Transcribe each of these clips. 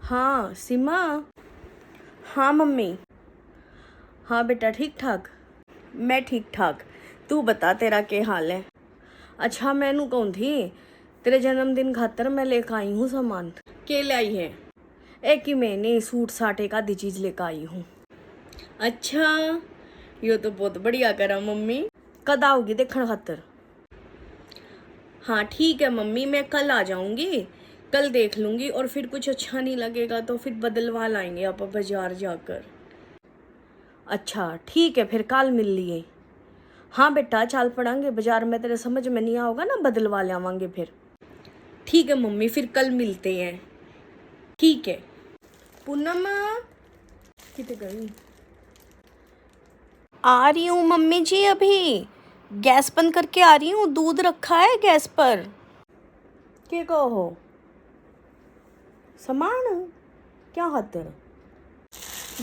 हाँ सीमा। हाँ मम्मी। हाँ बेटा ठीक ठाक। मैं ठीक ठाक। तू बता तेरा क्या हाल है। अच्छा मैनू कौन थी तेरे जन्मदिन खातर मैं लेकर आई हूँ सामान। के लाई है? एक ही महीने सूट साट एक आधी चीज लेकर आई हूँ। अच्छा यो तो बहुत बढ़िया करा मम्मी। कद आओगी देखने खातर? हाँ ठीक है मम्मी, मैं कल आ जाऊंगी। कल देख लूंगी और फिर कुछ अच्छा नहीं लगेगा तो फिर बदलवा लाएंगे आप बाजार जाकर। अच्छा ठीक है फिर कल मिल लिए। हाँ बेटा चल पड़ांगे बाजार में, तेरे समझ में नहीं आओगा ना बदलवा लावांगे फिर। ठीक है मम्मी फिर कल मिलते हैं। ठीक है। पूनम कितने गई? आ रही हूँ मम्मी जी, अभी गैस बंद करके आ रही हूँ, दूध रखा है गैस पर। के कहो सामान क्या खातर?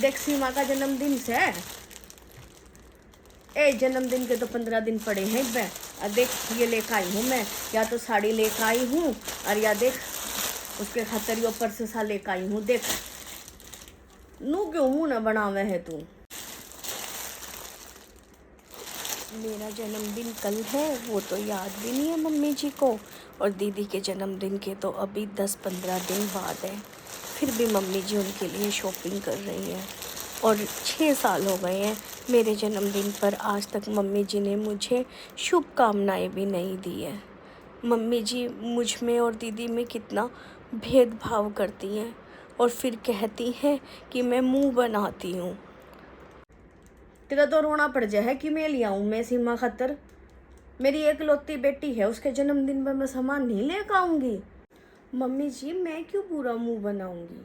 देख सीमा का जन्मदिन से ए जन्मदिन के तो 15 दिन पड़े हैं मैं। और देख ये लेकर आई हूँ मैं, या तो साड़ी लेकर आई हूँ और या देख उसके खातर यो पर्स सा लेकर आई हूँ। देख नू क्यों मुँह न बनावे है तू। मेरा जन्मदिन कल है वो तो याद भी नहीं है मम्मी जी को, और दीदी के जन्मदिन के तो अभी 10-15 दिन बाद है। फिर भी मम्मी जी उनके लिए शॉपिंग कर रही हैं। और 6 साल हो गए हैं मेरे जन्मदिन पर, आज तक मम्मी जी ने मुझे शुभकामनाएं भी नहीं दी है। मम्मी जी मुझ में और दीदी में कितना भेदभाव करती हैं और फिर कहती हैं कि मैं मुंह बनाती हूँ। तेरा तो रोना पड़ जाए कि मैं ले आऊँ मैं सीमा खातर। मेरी एकलौती बेटी है, उसके जन्मदिन पर मैं सामान नहीं लेकर आऊँगी। मम्मी जी मैं क्यों पूरा मुंह बनाऊंगी,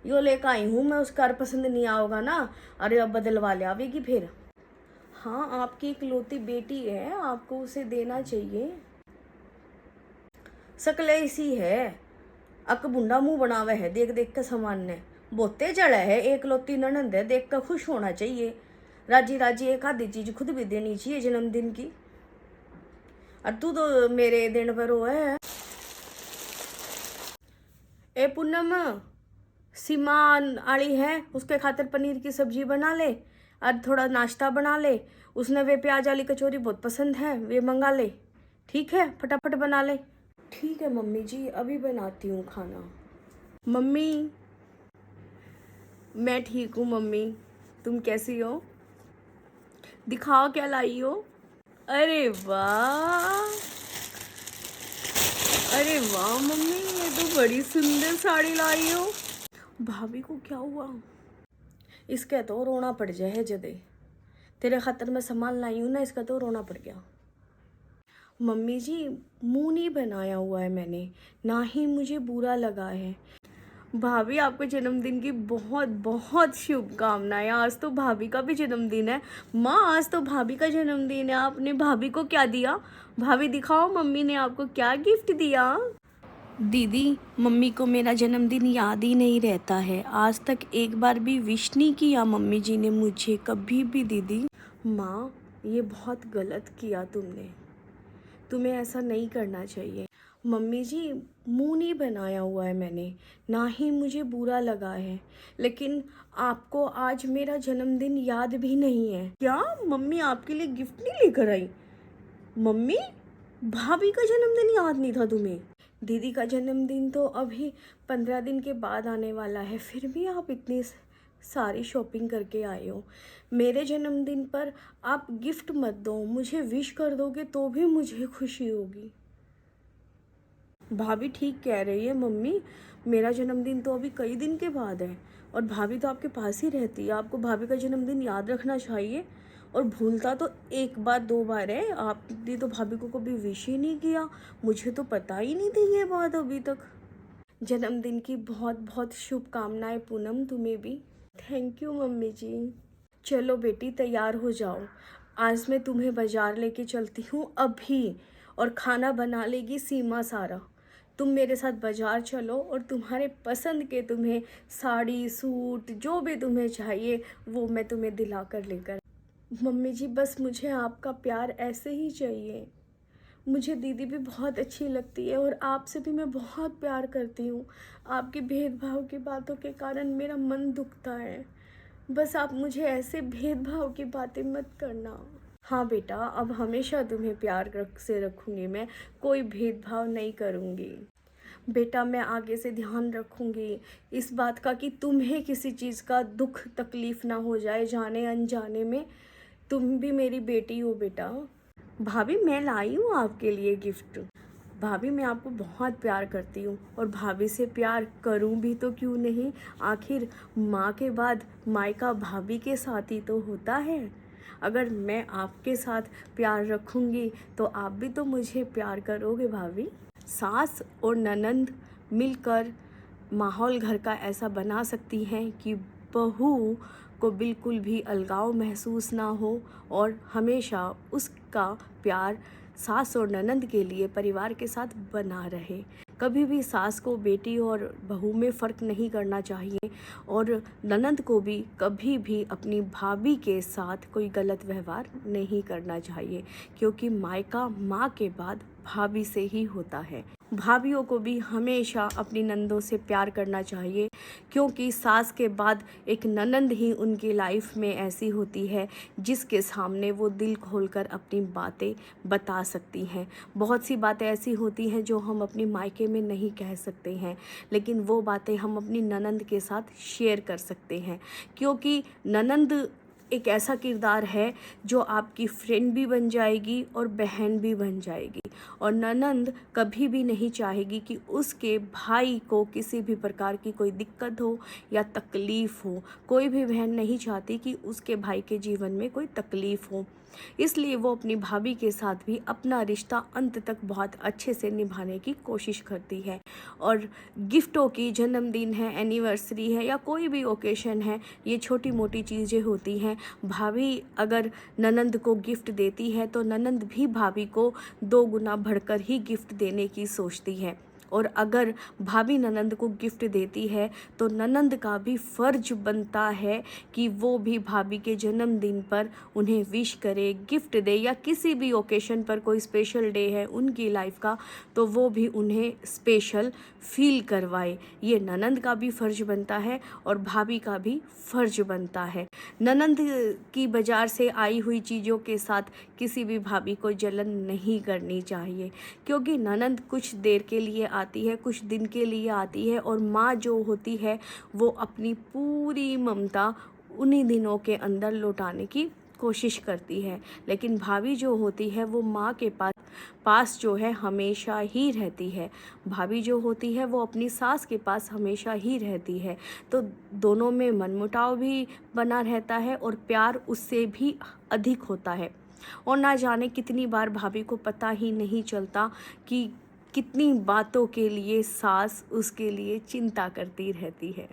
यो लेकर आई हूँ मैं, उसका पसंद नहीं आओगा ना अरे अब बदलवा ले आवेगी फिर। हाँ आपकी इकलौती बेटी है, आपको उसे देना चाहिए। शकल ऐसी है, अक बुंडा मुंह बनावे है देख देख के सामान ने। बोते जड़ा है, एकलौती ननंद है, देख कर खुश होना चाहिए। राजी राजी एक आधी चीज खुद भी देनी चाहिए जन्मदिन की। और तू तो मेरे दिन पर वो है। ए पूनम सीमा आली है, उसके खातिर पनीर की सब्जी बना ले और थोड़ा नाश्ता बना ले। उसने वे प्याज वाली कचौरी बहुत पसंद है, वे मंगा ले। ठीक है फटाफट बना ले। ठीक है मम्मी जी अभी बनाती हूँ खाना। मम्मी मैं ठीक हूँ मम्मी, तुम कैसी हो? दिखाओ क्या लाई हो। अरे वाह, अरे वाह मम्मी ये तो बड़ी सुंदर साड़ी लाई हो। भाभी को क्या हुआ? इसका तो रोना पड़ जाए जदे, तेरे खातर मैं सामान लाई हूँ ना, इसका तो रोना पड़ गया। मम्मी जी मुंह नहीं बनाया हुआ है मैंने, ना ही मुझे बुरा लगा है। भाभी आपके जन्मदिन की बहुत बहुत शुभकामनाएं। आज तो भाभी का भी जन्मदिन है। माँ आज तो भाभी का जन्मदिन है, आपने भाभी को क्या दिया? भाभी दिखाओ मम्मी ने आपको क्या गिफ्ट दिया। दीदी मम्मी को मेरा जन्मदिन याद ही नहीं रहता है, आज तक एक बार भी विश नहीं किया मम्मी जी ने मुझे कभी भी। दीदी माँ ये बहुत गलत किया तुमने, तुम्हें ऐसा नहीं करना चाहिए। मम्मी जी मुंह नहीं बनाया हुआ है मैंने, ना ही मुझे बुरा लगा है, लेकिन आपको आज मेरा जन्मदिन याद भी नहीं है क्या? मम्मी आपके लिए गिफ्ट नहीं लेकर आई? मम्मी भाभी का जन्मदिन याद नहीं था तुम्हें? दीदी का जन्मदिन तो अभी 15 दिन के बाद आने वाला है, फिर भी आप इतनी सारी शॉपिंग करके आए हो। मेरे जन्मदिन पर आप गिफ्ट मत दो, मुझे विश कर दोगे तो भी मुझे खुशी होगी। भाभी ठीक कह रही है मम्मी, मेरा जन्मदिन तो अभी कई दिन के बाद है और भाभी तो आपके पास ही रहती है, आपको भाभी का जन्मदिन याद रखना चाहिए। और भूलता तो एक बार दो बार है, आपने तो भाभी को कभी विश ही नहीं किया, मुझे तो पता ही नहीं थी ये बात अभी तक। जन्मदिन की बहुत बहुत शुभकामनाएं पूनम, तुम्हें भी। थैंक यू मम्मी जी। चलो बेटी तैयार हो जाओ, आज मैं तुम्हें बाजार लेके चलती हूँ अभी, और खाना बना लेगी सीमा सारा। तुम मेरे साथ बाजार चलो और तुम्हारे पसंद के तुम्हें साड़ी सूट जो भी तुम्हें चाहिए वो मैं तुम्हें दिला कर लेकर। मम्मी जी बस मुझे आपका प्यार ऐसे ही चाहिए, मुझे दीदी भी बहुत अच्छी लगती है और आपसे भी मैं बहुत प्यार करती हूँ। आपके भेदभाव की बातों के कारण मेरा मन दुखता है। बस आप मुझे ऐसे भेदभाव की बातें मत करना। हाँ बेटा, अब हमेशा तुम्हें प्यार से रखूँगी मैं, कोई भेदभाव नहीं करूँगी। बेटा मैं आगे से ध्यान रखूँगी इस बात का कि तुम्हें किसी चीज़ का दुख तकलीफ़ ना हो जाए जाने अनजाने में। तुम भी मेरी बेटी हो बेटा। भाभी मैं लाई हूँ आपके लिए गिफ्ट। भाभी मैं आपको बहुत प्यार करती हूँ और भाभी से प्यार करूँ भी तो क्यों नहीं। आखिर माँ के बाद मायका भाभी के साथ ही तो होता है। अगर मैं आपके साथ प्यार रखूँगी तो आप भी तो मुझे प्यार करोगे भाभी। सास और ननंद मिलकर माहौल घर का ऐसा बना सकती हैं कि बहू को बिल्कुल भी अलगाव महसूस ना हो और हमेशा उसका प्यार सास और ननंद के लिए परिवार के साथ बना रहे। कभी भी सास को बेटी और बहू में फ़र्क नहीं करना चाहिए और ननंद को भी कभी भी अपनी भाभी के साथ कोई गलत व्यवहार नहीं करना चाहिए, क्योंकि मायका माँ के बाद भाभी से ही होता है। भाभीयों को भी हमेशा अपनी नंदों से प्यार करना चाहिए, क्योंकि सास के बाद एक ननंद ही उनकी लाइफ में ऐसी होती है जिसके सामने वो दिल खोलकर अपनी बातें बता सकती हैं। बहुत सी बातें ऐसी होती हैं जो हम अपनी मायके में नहीं कह सकते हैं, लेकिन वो बातें हम अपनी ननंद के साथ शेयर कर सकते हैं, क्योंकि ननंद एक ऐसा किरदार है जो आपकी फ्रेंड भी बन जाएगी और बहन भी बन जाएगी। और ननंद कभी भी नहीं चाहेगी कि उसके भाई को किसी भी प्रकार की कोई दिक्कत हो या तकलीफ़ हो। कोई भी बहन नहीं चाहती कि उसके भाई के जीवन में कोई तकलीफ़ हो, इसलिए वो अपनी भाभी के साथ भी अपना रिश्ता अंत तक बहुत अच्छे से निभाने की कोशिश करती है। और गिफ्टों की, जन्मदिन है, एनिवर्सरी है या कोई भी ओकेशन है, ये छोटी मोटी चीज़ें होती हैं। भाभी अगर ननंद को गिफ्ट देती है तो ननंद भी भाभी को 2 गुना बढ़कर ही गिफ्ट देने की सोचती है। और अगर भाभी ननंद को गिफ्ट देती है तो ननंद का भी फ़र्ज बनता है कि वो भी भाभी के जन्मदिन पर उन्हें विश करे, गिफ्ट दे, या किसी भी ओकेशन पर कोई स्पेशल डे है उनकी लाइफ का तो वो भी उन्हें स्पेशल फील करवाए। ये ननंद का भी फ़र्ज बनता है और भाभी का भी फ़र्ज बनता है। ननंद की बाज़ार से आई हुई चीज़ों के साथ किसी भी भाभी को जलन नहीं करनी चाहिए, क्योंकि ननंद कुछ देर के लिए आती है, कुछ दिन के लिए आती है और माँ जो होती है वो अपनी पूरी ममता उन्हीं दिनों के अंदर लौटाने की कोशिश करती है। लेकिन भाभी जो होती है वो माँ के पास जो है हमेशा ही रहती है। भाभी जो होती है वो अपनी सास के पास हमेशा ही रहती है। तो दोनों में मनमुटाव भी बना रहता है और प्यार उससे भी अधिक होता है। और ना जाने कितनी बार भाभी को पता ही नहीं चलता कि कितनी बातों के लिए सास उसके लिए चिंता करती रहती है।